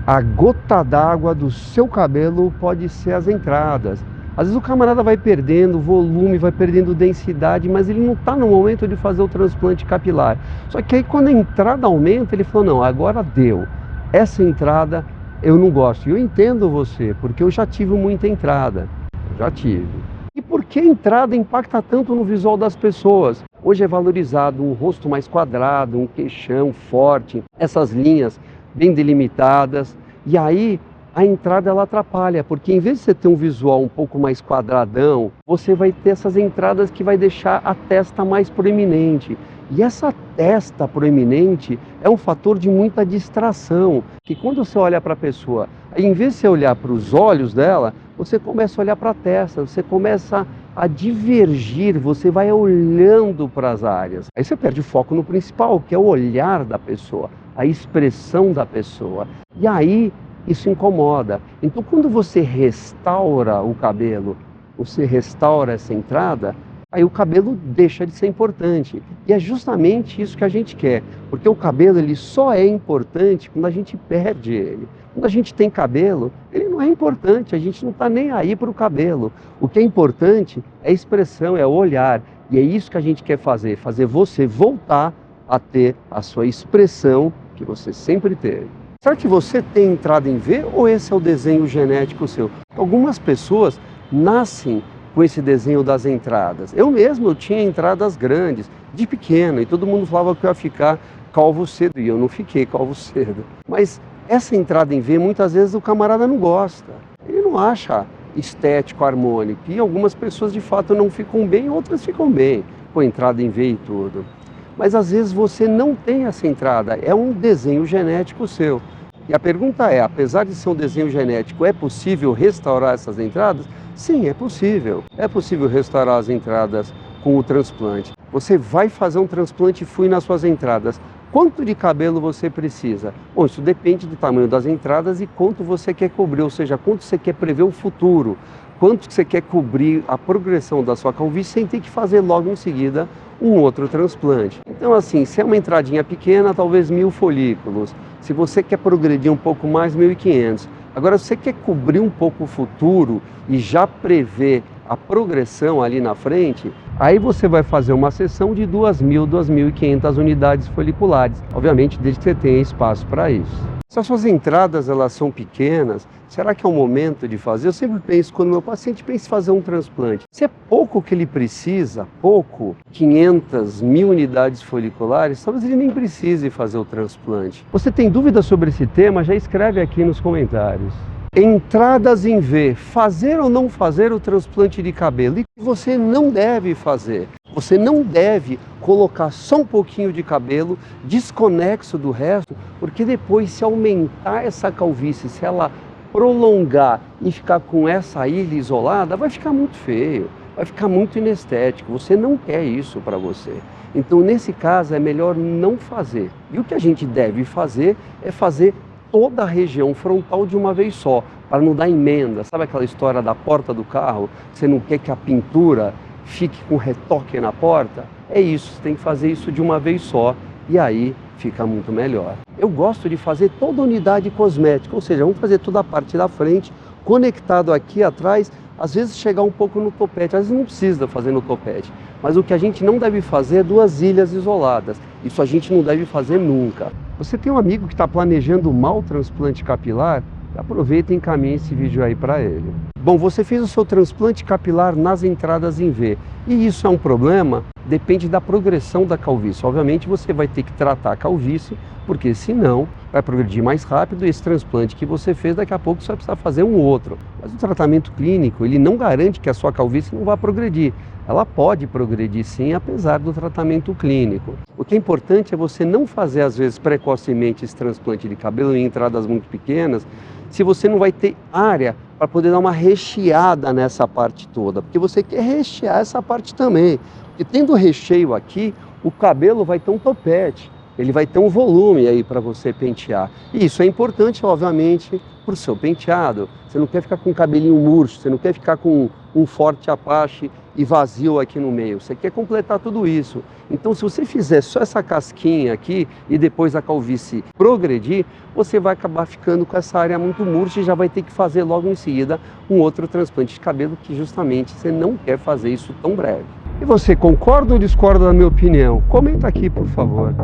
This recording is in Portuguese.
A gota d'água do seu cabelo pode ser as entradas. Às vezes o camarada vai perdendo volume, vai perdendo densidade, mas ele não está no momento de fazer o transplante capilar. Só que aí quando a entrada aumenta, ele falou, não, agora deu. Essa entrada eu não gosto. E eu entendo você, porque eu já tive muita entrada. Já tive. E por que a entrada impacta tanto no visual das pessoas? Hoje é valorizado um rosto mais quadrado, um queixão forte, essas linhas bem delimitadas. E aí a entrada ela atrapalha, porque em vez de você ter um visual um pouco mais quadradão, você vai ter essas entradas que vai deixar a testa mais proeminente. E essa testa proeminente é um fator de muita distração, que quando você olha para a pessoa, em vez de você olhar para os olhos dela, você começa a olhar para a testa, você começa a divergir, você vai olhando para as áreas. Aí você perde o foco no principal, que é o olhar da pessoa, a expressão da pessoa. E aí isso incomoda. Então quando você restaura o cabelo, você restaura essa entrada, aí o cabelo deixa de ser importante. E é justamente isso que a gente quer, porque o cabelo ele só é importante quando a gente perde ele. Quando a gente tem cabelo, ele não é importante, a gente não está nem aí para o cabelo. O que é importante é a expressão, é o olhar. E é isso que a gente quer fazer, fazer você voltar a ter a sua expressão que você sempre teve. Será que você tem entrada em V ou esse é o desenho genético seu? Algumas pessoas nascem com esse desenho das entradas. Eu mesmo tinha entradas grandes, de pequeno, e todo mundo falava que eu ia ficar calvo cedo, e eu não fiquei calvo cedo. Mas essa entrada em V, muitas vezes o camarada não gosta. Ele não acha estético, harmônico. E algumas pessoas de fato não ficam bem, outras ficam bem com a entrada em V e tudo. Mas às vezes você não tem essa entrada, é um desenho genético seu. E a pergunta é, apesar de ser um desenho genético, é possível restaurar essas entradas? Sim, é possível. É possível restaurar as entradas com o transplante. Você vai fazer um transplante FUI nas suas entradas. Quanto de cabelo você precisa? Bom, isso depende do tamanho das entradas e quanto você quer cobrir, ou seja, quanto você quer prever o futuro. Quanto você quer cobrir a progressão da sua calvície sem ter que fazer logo em seguida um outro transplante. Então assim, se é uma entradinha pequena, talvez 1000 folículos. Se você quer progredir um pouco mais, 1500. Agora, se você quer cobrir um pouco o futuro e já prever a progressão ali na frente, aí você vai fazer uma sessão de 2000, 2500 unidades foliculares. Obviamente, desde que você tenha espaço para isso. Se as suas entradas elas são pequenas, será que é o momento de fazer? Eu sempre penso, quando meu paciente pensa em fazer um transplante, se é pouco que ele precisa, pouco, 500, 1000 unidades foliculares, talvez ele nem precise fazer o transplante. Você tem dúvidas sobre esse tema? Já escreve aqui nos comentários. Entradas em V, fazer ou não fazer o transplante de cabelo? E você não deve fazer. Você não deve colocar só um pouquinho de cabelo desconexo do resto, porque depois, se aumentar essa calvície, se ela prolongar e ficar com essa ilha isolada, vai ficar muito feio, vai ficar muito inestético. Você não quer isso para você. Então, nesse caso, é melhor não fazer. E o que a gente deve fazer é fazer toda a região frontal de uma vez só, para não dar emenda. Sabe aquela história da porta do carro? Você não quer que a pintura fique com retoque na porta? É isso, você tem que fazer isso de uma vez só e aí fica muito melhor. Eu gosto de fazer toda a unidade cosmética, ou seja, vamos fazer toda a parte da frente, conectado aqui atrás, às vezes chegar um pouco no topete, às vezes não precisa fazer no topete, mas o que a gente não deve fazer é 2 ilhas isoladas, isso a gente não deve fazer nunca. Você tem um amigo que está planejando mal o transplante capilar? Aproveita e encaminhe esse vídeo aí para ele. Bom, você fez o seu transplante capilar nas entradas em V. E isso é um problema? Depende da progressão da calvície. Obviamente você vai ter que tratar a calvície, porque senão vai progredir mais rápido e esse transplante que você fez, daqui a pouco você vai precisar fazer um outro. Mas o tratamento clínico, ele não garante que a sua calvície não vá progredir. Ela pode progredir sim, apesar do tratamento clínico. O que é importante é você não fazer, às vezes, precocemente esse transplante de cabelo em entradas muito pequenas, se você não vai ter área para poder dar uma recheada nessa parte toda, porque você quer rechear essa parte também. Porque tendo recheio aqui, o cabelo vai ter um topete, ele vai ter um volume aí para você pentear. E isso é importante, obviamente, para o seu penteado. Você não quer ficar com um cabelinho murcho, você não quer ficar com um forte Apache e vazio aqui no meio, você quer completar tudo isso. Então, se você fizer só essa casquinha aqui e depois a calvície progredir, você vai acabar ficando com essa área muito murcha e já vai ter que fazer logo em seguida um outro transplante de cabelo, que justamente você não quer fazer isso tão breve. E você concorda ou discorda da minha opinião? Comenta aqui, por favor.